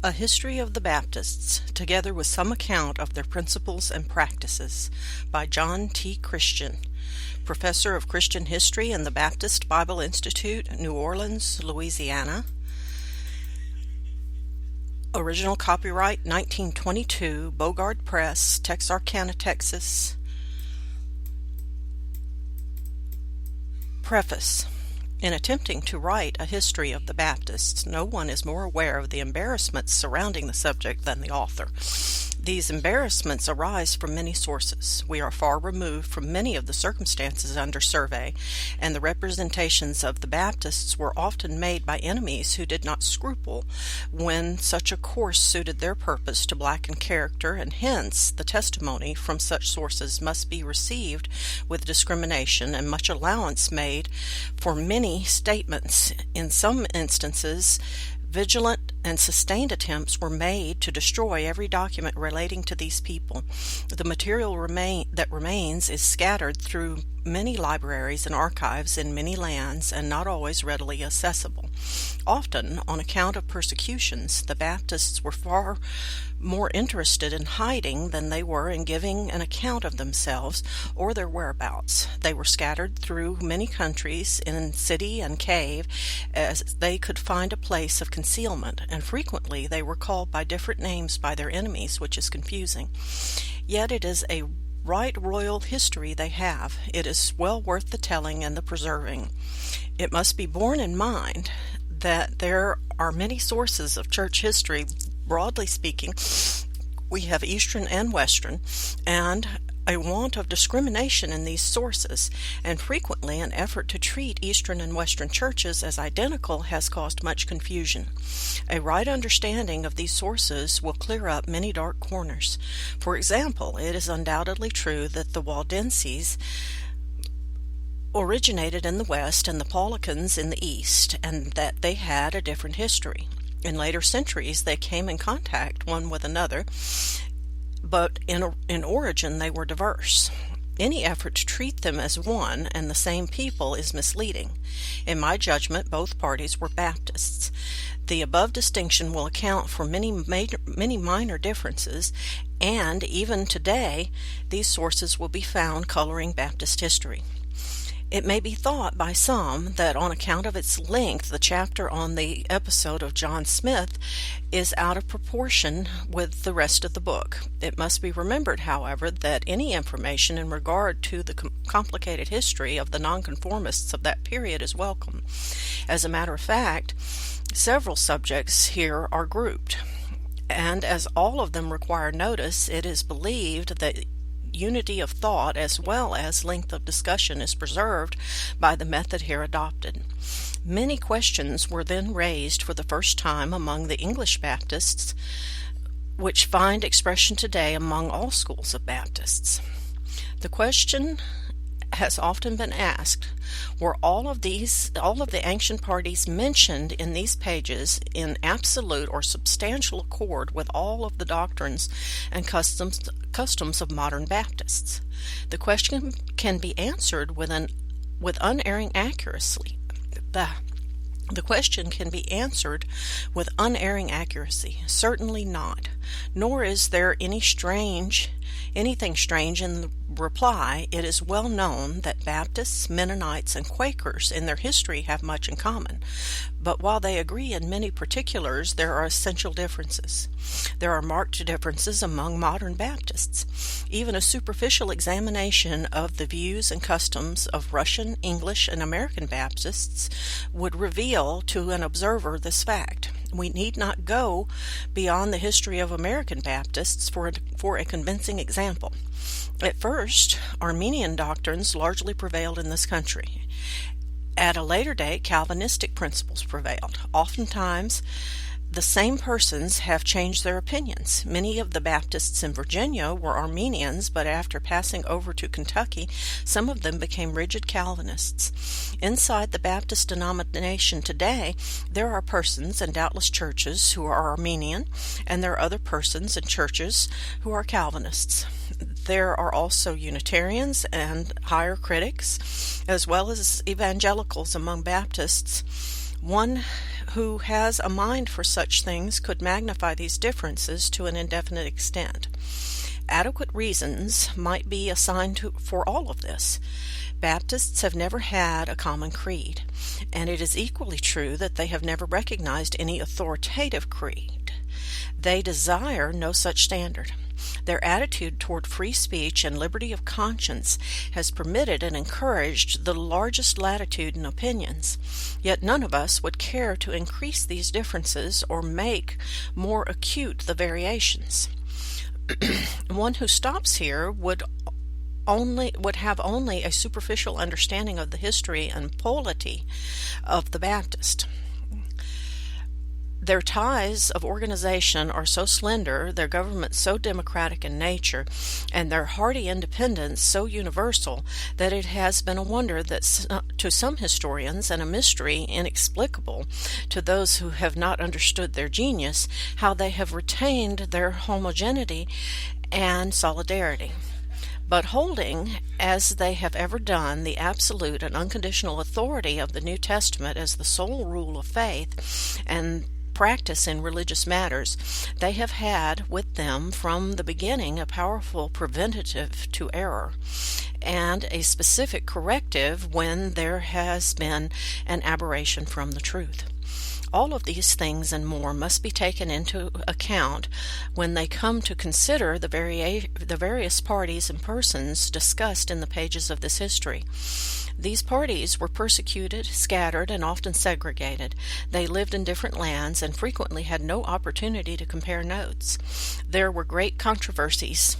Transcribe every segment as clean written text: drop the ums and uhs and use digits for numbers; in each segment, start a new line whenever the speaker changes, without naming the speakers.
A History of the Baptists, together with some account of their principles and practices, by John T. Christian, Professor of Christian History in the Baptist Bible Institute, New Orleans, Louisiana. Original copyright 1922, Bogard Press, Texarkana, Texas. Preface. In attempting to write a history of the Baptists, no one is more aware of the embarrassments surrounding the subject than the author. These embarrassments arise from many sources. We are far removed from many of the circumstances under survey, and the representations of the Baptists were often made by enemies who did not scruple, when such a course suited their purpose, to blacken character, and hence the testimony from such sources must be received with discrimination and much allowance made for many statements. In some instances, vigilant and sustained attempts were made to destroy every document relating to these people. The material that remains is scattered through many libraries and archives in many lands, and not always readily accessible. Often, on account of persecutions, the Baptists were far more interested in hiding than they were in giving an account of themselves or their whereabouts. They were scattered through many countries, in city and cave, as they could find a place of concealment, and frequently they were called by different names by their enemies, which is confusing. Yet it is a right royal history they have. It is well worth the telling and the preserving. It must be borne in mind that there are many sources of church history. Broadly speaking, we have Eastern and Western, and a want of discrimination in these sources, and frequently an effort to treat Eastern and Western churches as identical has caused much confusion. A right understanding of these sources will clear up many dark corners. For example, it is undoubtedly true that the Waldenses originated in the West and the Paulicans in the East, and that they had a different history. In later centuries, they came in contact one with another, but in origin they were diverse. Any effort to treat them as one and the same people is misleading. In my judgment, both parties were Baptists. The above distinction will account for many minor differences, and even today, these sources will be found coloring Baptist history. It may be thought by some that on account of its length, the chapter on the episode of John Smith is out of proportion with the rest of the book. It must be remembered, however, that any information in regard to the complicated history of the nonconformists of that period is welcome. As a matter of fact, several subjects here are grouped, and as all of them require notice, it is believed that unity of thought as well as length of discussion is preserved by the method here adopted. Many questions were then raised for the first time among the English Baptists, which find expression today among all schools of Baptists. The question has often been asked, were all of the ancient parties mentioned in these pages in absolute or substantial accord with all of the doctrines and customs of modern Baptists? The question can be answered with unerring accuracy. The question can be answered with unerring accuracy. Certainly not. Nor is there anything strange in the reply. It is well known that Baptists, Mennonites, and Quakers in their history have much in common. But while they agree in many particulars, there are essential differences. There are marked differences among modern Baptists. Even a superficial examination of the views and customs of Russian, English, and American Baptists would reveal to an observer this fact. We need not go beyond the history of American Baptists for a convincing example. At first, Arminian doctrines largely prevailed in this country. At a later date, Calvinistic principles prevailed. Oftentimes, the same persons have changed their opinions. Many of the Baptists in Virginia were Arminians, but after passing over to Kentucky, some of them became rigid Calvinists. Inside the Baptist denomination today, there are persons and doubtless churches who are Arminian, and there are other persons and churches who are Calvinists. There are also Unitarians and higher critics, as well as evangelicals among Baptists. One who has a mind for such things could magnify these differences to an indefinite extent. Adequate reasons might be assigned for all of this. Baptists have never had a common creed, and it is equally true that they have never recognized any authoritative creed. They desire no such standard. Their attitude toward free speech and liberty of conscience has permitted and encouraged the largest latitude in opinions, yet none of us would care to increase these differences or make more acute the variations. One who stops here would have only a superficial understanding of the history and polity of the Baptist. Their ties of organization are so slender, their government so democratic in nature, and their hearty independence so universal, that it has been a wonder that to some historians, and a mystery inexplicable to those who have not understood their genius, how they have retained their homogeneity and solidarity. But holding, as they have ever done, the absolute and unconditional authority of the New Testament as the sole rule of faith and practice in religious matters, they have had with them from the beginning a powerful preventative to error, and a specific corrective when there has been an aberration from the truth. All of these things and more must be taken into account when they come to consider the various parties and persons discussed in the pages of this history. These parties were persecuted, scattered, and often segregated. They lived in different lands and frequently had no opportunity to compare notes. There were great controversies,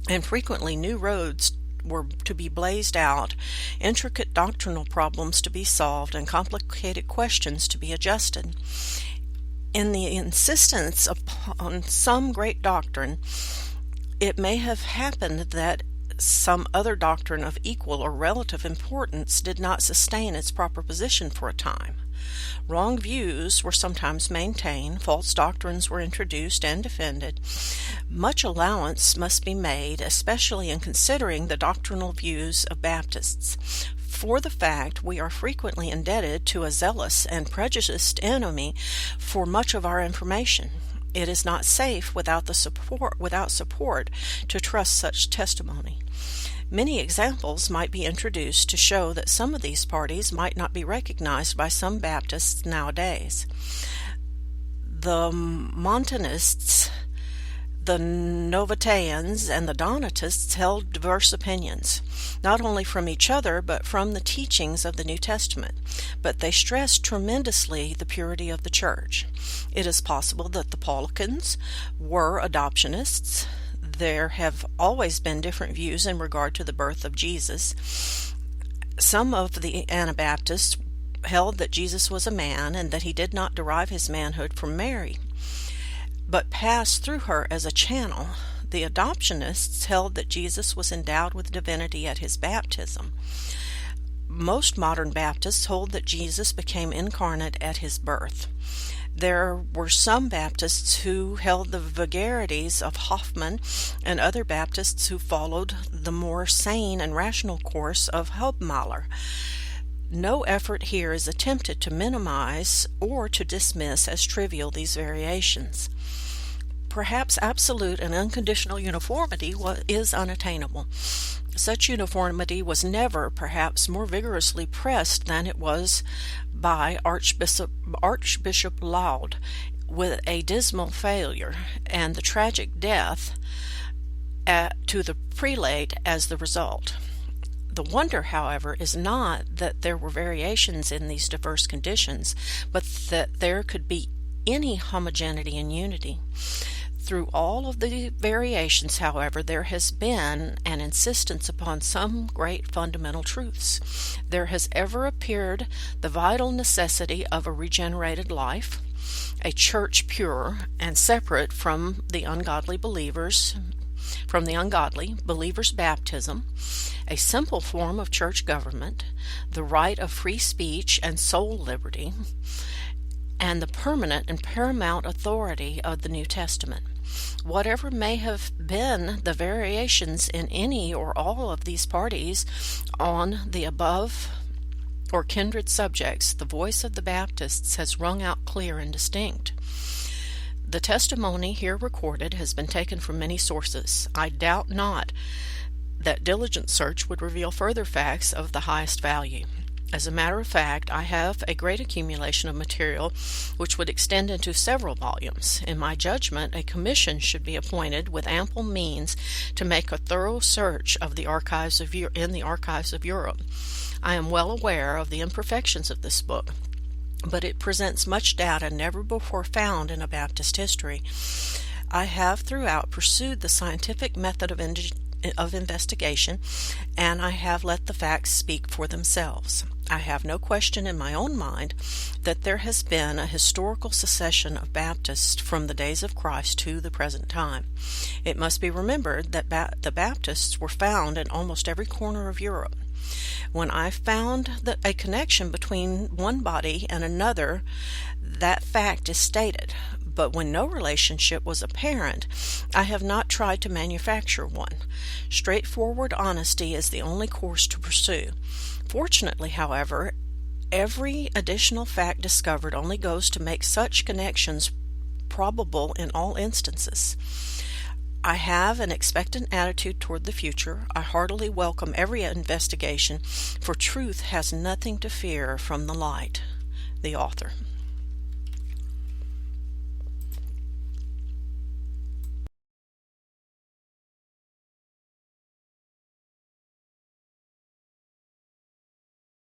and frequently new roads were to be blazed out, intricate doctrinal problems to be solved, and complicated questions to be adjusted. In the insistence upon some great doctrine, it may have happened that some other doctrine of equal or relative importance did not sustain its proper position for a time. Wrong views were sometimes maintained, false doctrines were introduced and defended. Much allowance must be made, especially in considering the doctrinal views of Baptists. For the fact we are frequently indebted to a zealous and prejudiced enemy for much of our information. It is not safe without support to trust such testimony. Many examples might be introduced to show that some of these parties might not be recognized by some Baptists nowadays. The Montanists, the Novatians, and the Donatists held diverse opinions, not only from each other but from the teachings of the New Testament, but they stressed tremendously the purity of the Church. It is possible that the Paulicians were adoptionists. There have always been different views in regard to the birth of Jesus. Some of the Anabaptists held that Jesus was a man and that he did not derive his manhood from Mary, but passed through her as a channel. The adoptionists held that Jesus was endowed with divinity at his baptism. Most modern Baptists hold that Jesus became incarnate at his birth. There were some Baptists who held the vagaries of Hoffman, and other Baptists who followed the more sane and rational course of Hubmaier. No effort here is attempted to minimize or to dismiss as trivial these variations. Perhaps absolute and unconditional uniformity is unattainable. Such uniformity was never, perhaps, more vigorously pressed than it was by Archbishop Laud, with a dismal failure, and the tragic death to the prelate as the result. The wonder, however, is not that there were variations in these diverse conditions, but that there could be any homogeneity and unity. Through all of the variations, however, there has been an insistence upon some great fundamental truths. There has ever appeared the vital necessity of a regenerated life, a church pure and separate from the ungodly believers' baptism, a simple form of church government, the right of free speech and soul liberty, and the permanent and paramount authority of the New Testament. Whatever may have been the variations in any or all of these parties on the above or kindred subjects, the voice of the Baptists has rung out clear and distinct. The testimony here recorded has been taken from many sources. I doubt not that diligent search would reveal further facts of the highest value. As a matter of fact, I have a great accumulation of material which would extend into several volumes. In my judgment, a commission should be appointed with ample means to make a thorough search of the archives in the archives of Europe. I am well aware of the imperfections of this book, but it presents much data never before found in a Baptist history. I have throughout pursued the scientific method of investigation, and I have let the facts speak for themselves. I have no question in my own mind that there has been a historical succession of Baptists from the days of Christ to the present time. It must be remembered that the Baptists were found in almost every corner of Europe. When I found a connection between one body and another, that fact is stated. But when no relationship was apparent, I have not tried to manufacture one. Straightforward honesty is the only course to pursue. Fortunately, however, every additional fact discovered only goes to make such connections probable in all instances. I have an expectant attitude toward the future. I heartily welcome every investigation, for truth has nothing to fear from the light. The author.